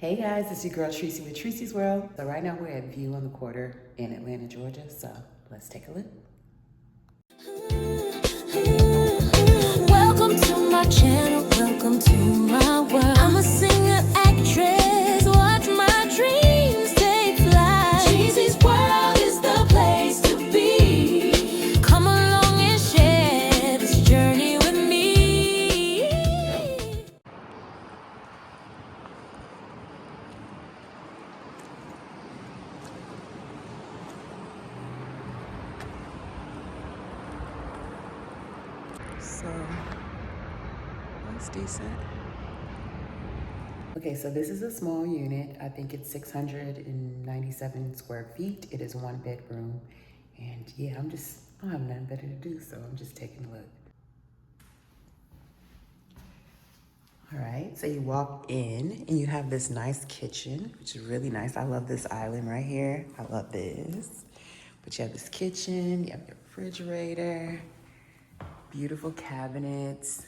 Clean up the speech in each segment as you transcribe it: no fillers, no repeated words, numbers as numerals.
Hey guys, it's your girl Tresey with Tresey's World. So right now we're at View on the Quarter in Atlanta, Georgia. So let's take a look. Welcome to my channel, welcome to my world. I'm a singer, actress, watch my dreams take flight. Tresey's World is the place to be. Come along and share this journey with me. So that's decent. Okay, so this is a small unit. I think it's 697 square feet. It is one bedroom. And yeah, I don't have nothing better to do, so I'm just taking a look. All right, so you walk in and you have this nice kitchen, which is really nice. I love this island right here. I love this. But you have this kitchen, you have your refrigerator, beautiful cabinets,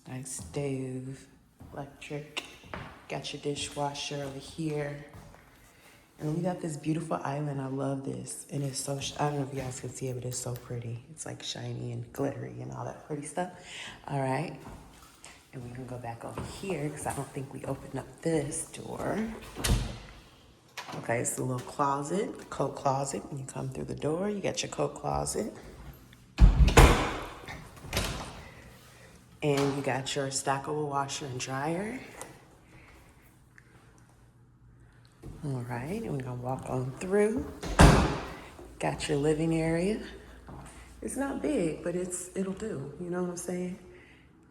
nice stove, electric. Got your dishwasher over here. And we got this beautiful island. I love this. And it's so, I don't know if you guys can see it, but it's so pretty. It's like shiny and glittery and all that pretty stuff. All right. And we can go back over here because I don't think we opened up this door. Okay, it's a little closet, coat closet. When you come through the door, you got your coat closet. And you got your stackable washer and dryer. All right, and we're gonna walk on through. Got your living area. It's not big, but it'll do, you know what I'm saying?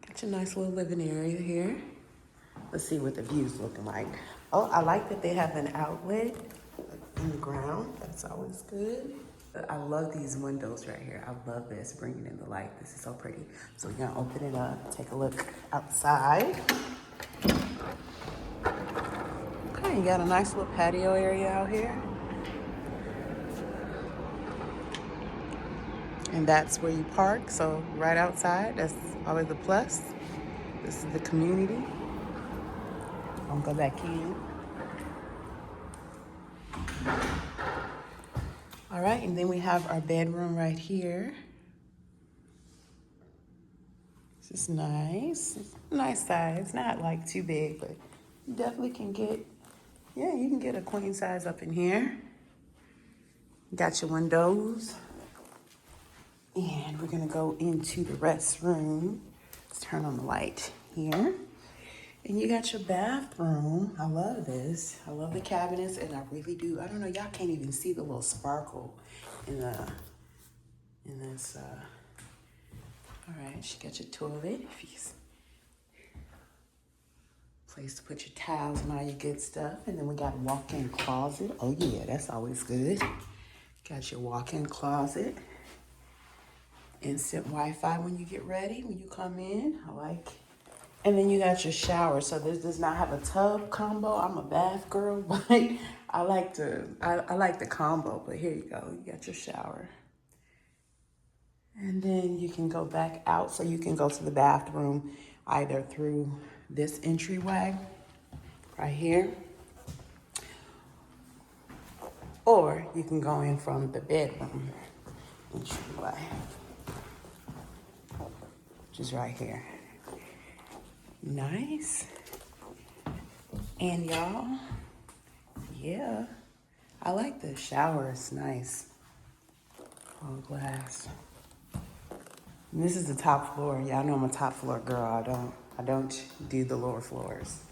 Got your nice little living area here. Let's see what the view's looking like. Oh, I like that they have an outlet in the ground. That's always good. I love these windows right here. I love this, bringing in the light. This is so pretty. So we're gonna open it up, take a look outside. Okay, you got a nice little patio area out here. And that's where you park, so right outside, that's always a plus. This is the community. I'll go back in. All right, and then we have our bedroom right here. This is nice. It's a nice size, not like too big, but you definitely can get, yeah, you can get a queen size up in here. Got your windows. And we're gonna go into the restroom. Let's turn on the light here. And you got your bathroom. I love this. I love the cabinets, and I really do. I don't know, y'all can't even see the little sparkle in this. All right, you got your toilet. Place to put your towels and all your good stuff. And then we got a walk-in closet. Oh yeah, that's always good. Got your walk-in closet. Instant Wi-Fi when you get ready, when you come in. I like. And then you got your shower. So this does not have a tub combo. I'm a bath girl, but I like the combo. But here you go. You got your shower. And then you can go back out, so you can go to the bathroom either through this entryway right here, or you can go in from the bedroom entryway, which is right here. Nice. And y'all, yeah, I like the shower. It's nice. All glass. And this is the top floor. Y'all know I'm a top floor girl. I don't do the lower floors.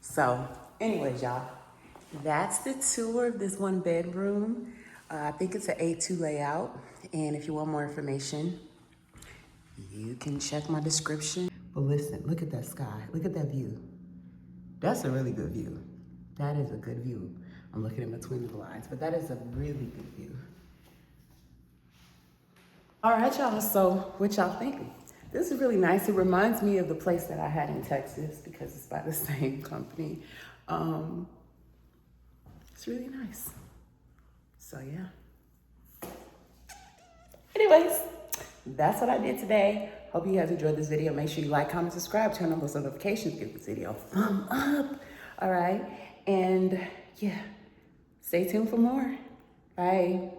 So anyways, y'all, that's the tour of this one bedroom. I think it's an A2 layout. And if you want more information, you can check my description. But listen, look at that sky. Look at that view. That's a really good view. That is a good view. I'm looking in between the lines, but that is a really good view. All right, y'all, so what y'all think? This is really nice. It reminds me of the place that I had in Texas because it's by the same company. It's really nice. So yeah. Anyways, that's what I did today. Hope you guys enjoyed this video. Make sure you like, comment, subscribe, turn on those notifications, give this video a thumb up. All right. And yeah, stay tuned for more. Bye.